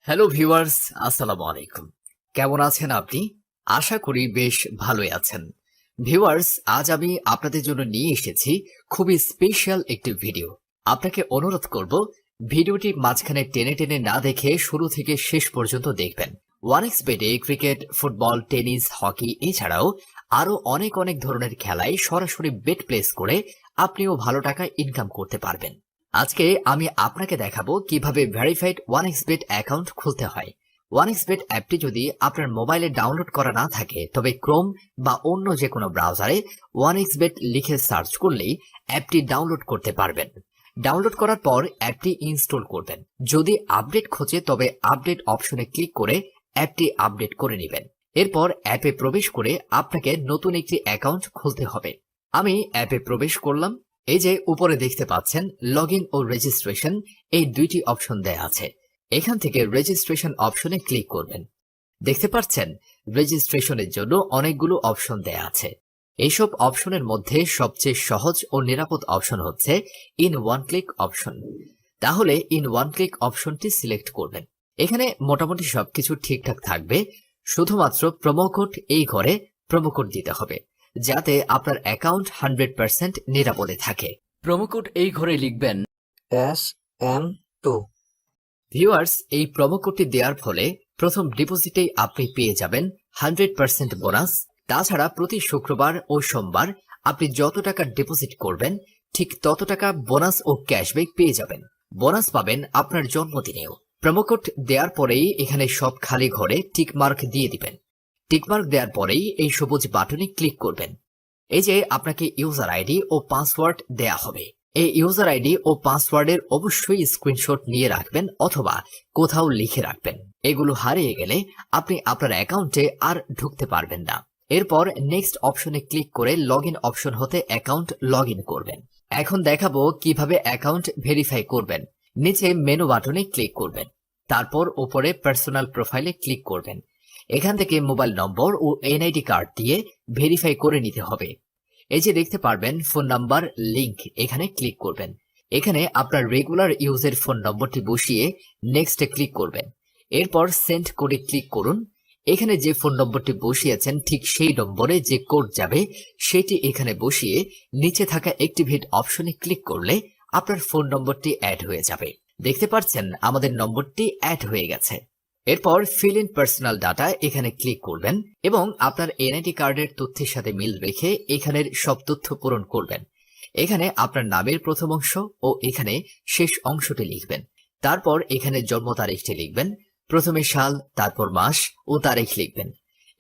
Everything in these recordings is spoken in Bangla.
হ্যালো ভিউয়ার্স, আসসালামু আলাইকুম। কেমন আছেন আপনি? আশা করি বেশ ভালোই আছেন। ভিউয়ার্স, আজ আমি আপনাদের জন্য নিয়ে এসেছি খুবই স্পেশাল একটি ভিডিও। আপনাকে অনুরোধ করব ভিডিওটি মাঝখানে টেনে টেনে না দেখে শুরু থেকে শেষ পর্যন্ত দেখবেন। ওয়ানএক্সবেটে ক্রিকেট, ফুটবল, টেনিস, হকি এছাড়াও আরো অনেক অনেক ধরনের খেলায় সরাসরি বেট প্লেস করে আপনিও ভালো টাকা ইনকাম করতে পারবেন। আজকে আমি আপনাকে দেখাবো কিভাবে ভেরিফাইড ওয়ানএক্সবেট অ্যাকাউন্ট খুলতে হয়। ওয়ানএক্সবেট অ্যাপটি যদি আপনার মোবাইলে ডাউনলোড করা না থাকে তবে ক্রোম বা অন্য যে কোনো ব্রাউজারে ওয়ানএক্সবেট লিখে সার্চ করলেই অ্যাপটি ডাউনলোড করতে পারবেন। ডাউনলোড করার পর অ্যাপটি ইনস্টল করবেন। যদি আপডেট খোঁজে তবে আপডেট অপশনে ক্লিক করে অ্যাপটি আপডেট করে নেবেন। এরপর অ্যাপে প্রবেশ করে আপনাকে নতুন একটি অ্যাকাউন্ট খুলতে হবে। আমি অ্যাপে প্রবেশ করলাম। এই যে উপরে দেখতে পাচ্ছেন লগইন ও রেজিস্ট্রেশন, এই দুইটি অপশন দেয়া আছে। এখান থেকে রেজিস্ট্রেশন অপশনে ক্লিক করবেন। দেখতে পাচ্ছেন রেজিস্ট্রেশনের জন্য অনেকগুলো অপশন দেয়া আছে। এইসব অপশনের মধ্যে সবচেয়ে সহজ ও নিরাপদ অপশন হচ্ছে ইন ওয়ান ক্লিক অপশন। তাহলে ইন ওয়ান ক্লিক অপশনটি সিলেক্ট করবেন। এখানে মোটামুটি সবকিছু ঠিকঠাক থাকবে, শুধুমাত্র প্রোমো কোড এই ঘরে প্রোমো কোড দিতে হবে যাতে আপনার অ্যাকাউন্ট 100% নিরাপদে থাকে। প্রোমো কোড এই ঘরে লিখবেন SM2। ভিউয়ার্স, এই প্রোমো কোডটি দেওয়ার ফলে প্রথম ডিপোজিটেই আপনি পেয়ে যাবেন 100% বোনাস। তাছাড়া প্রতি শুক্রবার ও সোমবার আপনি যত টাকা ডিপোজিট করবেন ঠিক তত টাকা বোনাস ও ক্যাশব্যাক পেয়ে যাবেন। বোনাস পাবেন আপনার জন্মদিনেও। প্রোমো কোড দেওয়ার পরেই এখানে সব খালি ঘরে টিক মার্ক দিয়ে দিবেন। টিকমার্ক দেওয়ার পরেই এই সবুজ বাটনে ক্লিক করবেন। এই যে আপনাকে ইউজার আইডি ও পাসওয়ার্ড দেয়া হবে। এই ইউজার আইডি ও পাসওয়ার্ডের অবশ্যই স্ক্রিনশট নিয়ে রাখবেন অথবা কোথাও লিখে রাখবেন। এগুলো হারিয়ে গেলে আপনি আপনার অ্যাকাউন্টে আর ঢুকতে পারবেন না। এরপর নেক্সট অপশনে ক্লিক করে লগইন অপশন হতে অ্যাকাউন্ট লগইন করবেন। এখন দেখাবো কিভাবে অ্যাকাউন্ট ভেরিফাই করবেন। নিচে মেনু বাটনে ক্লিক করবেন। তারপর উপরে পার্সোনাল প্রোফাইলে ক্লিক করবেন। এখান থেকে মোবাইল নম্বর ও এনআইডি কার্ড দিয়ে ভেরিফাই করে নিতে হবে। এই যে দেখতে পারবেন ফোন নাম্বার লিংক, এখানে ক্লিক করবেন। এখানে আপনার রেগুলার ইউজের ফোন নম্বরটি বসিয়ে নেক্সটে ক্লিক করবেন। এরপর সেন্ড কোডে ক্লিক করুন। এখানে যে ফোন নম্বরটি বসিয়েছেন ঠিক সেই নম্বরে যে কোড যাবে সেটি এখানে বসিয়ে নিচে থাকা অ্যাক্টিভেট অপশনে ক্লিক করলে আপনার ফোন নম্বরটি অ্যাড হয়ে যাবে। দেখতে পাচ্ছেন আমাদের নম্বরটি অ্যাড হয়ে গেছে। এরপর ফিল ইন পার্সোনাল ডাটা এখানে ক্লিক করবেন এবং আপনার এনআইডি কার্ডের তথ্যের সাথে মিল রেখে এখানের সব তথ্য পূরণ করবেন। এখানে আপনার নামের প্রথম অংশ ও এখানে শেষ অংশটি লিখবেন। তারপর এখানে জন্ম তারিখটি লিখবেন। প্রথমে সাল, তারপর মাস ও তারিখ লিখবেন।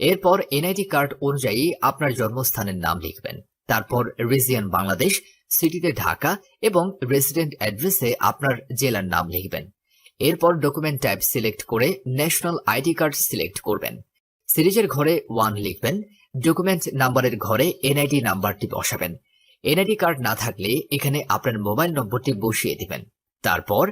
এরপর এনআইডি কার্ড অনুযায়ী আপনার জন্মস্থানের নাম লিখবেন। তারপর রিজিয়ন বাংলাদেশ, সিটিতে ঢাকা এবং রেসিডেন্ট অ্যাড্রেসে আপনার জেলার নাম লিখবেন। এরপর ডকুমেন্ট টাইপ সিলেক্ট করে ন্যাশনাল আইডি কার্ড সিলেক্ট করবেন। সিরিজের ঘরে 1 লিখবেন। ডকুমেন্ট নাম্বারের ঘরে এনআইডি নাম্বারটি বসাবেন। এনআইডি কার্ড না থাকলে এখানে আপনার মোবাইল নম্বরটি বসিয়ে দিবেন। তারপর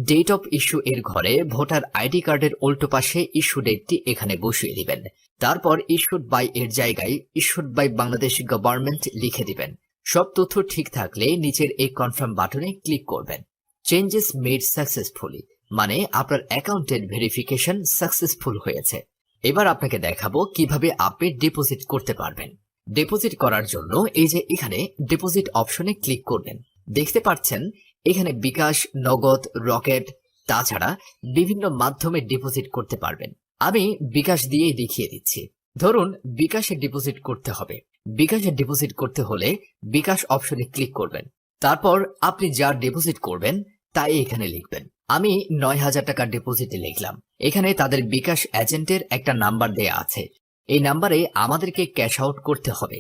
ডেট অফ ইস্যু এর ঘরে ভোটার আইডি কার্ডের উল্টো পাশে ইস্যু ডেটটি এখানে বসিয়ে দিবেন। তারপর ইস্যুড বাই এর জায়গায় ইস্যুড বাই বাংলাদেশ গভর্নমেন্ট লিখে দিবেন। সব তথ্য ঠিক থাকলে নিচের এই কনফার্ম বাটনে ক্লিক করবেন। চেঞ্জেস মেড সাকসেসফুলি, মানে আপনার অ্যাকাউন্টের ভেরিফিকেশন সাকসেসফুল হয়েছে। এবার আপনাকে দেখাবো কিভাবে আপনি ডিপোজিট করতে পারবেন। ডিপোজিট করার জন্য এই যে এখানে ডিপোজিট অপশনে ক্লিক করবেন। দেখতে পাচ্ছেন এখানে বিকাশ, নগদ, রকেট, তাছাড়া বিভিন্ন মাধ্যমে ডিপোজিট করতে পারবেন। আমি বিকাশ দিয়েই দেখিয়ে দিচ্ছি। ধরুন বিকাশে ডিপোজিট করতে হবে। বিকাশে ডিপোজিট করতে হলে বিকাশ অপশনে ক্লিক করবেন। তারপর আপনি যা ডিপোজিট করবেন তাই এখানে লিখবেন। আমি 9,000 টাকা ডিপোজিটে লিখলাম। এখানে তাদের বিকাশ এজেন্টের একটা নাম্বার দেয়া আছে। এই নাম্বারে আমাদেরকে ক্যাশ আউট করতে হবে।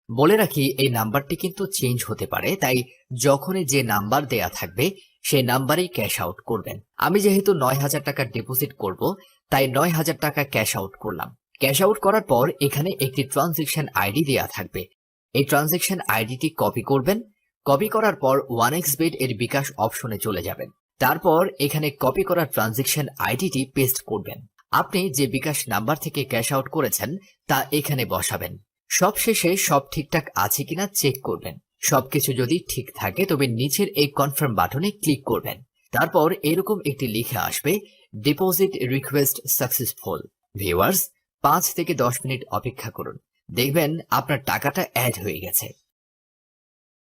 বলে রাখি এই নাম্বারটি কিন্তু চেঞ্জ হতে পারে, তাই যখনই যে নাম্বার দেয়া থাকবে সেই নাম্বারেই ক্যাশ আউট করবেন। আমি যেহেতু 9,000 টাকা ডিপোজিট করব তাই 9,000 টাকা ক্যাশ আউট করলাম। ক্যাশ আউট করার পর এখানে একটি ট্রানজেকশন আইডি দেয়া থাকবে। এই ট্রানজেকশন আইডিটি কপি করবেন। কপি করার পর ওয়ানএক্সবেট এর বিকাশ অপশনে চলে যাবেন। তারপর এখানে কপি করা ট্রানজেকশন আইডিটি পেস্ট করবেন। আপনি যে বিকাশ নাম্বার থেকে ক্যাশ আউট করেছেন তা এখানে বসাবেন। সবশেষে সব ঠিকঠাক আছে কিনা চেক করবেন। সবকিছু যদি ঠিক থাকে তবে নিচের এই কনফার্ম বাটনে ক্লিক করবেন। তারপর এরকম একটি লিখে আসবে ডিপোজিট রিকোয়েস্ট সাকসেসফুল। ভিউয়ার্স, 5 থেকে 10 মিনিট অপেক্ষা করুন, দেখবেন আপনার টাকাটা অ্যাড হয়ে গেছে।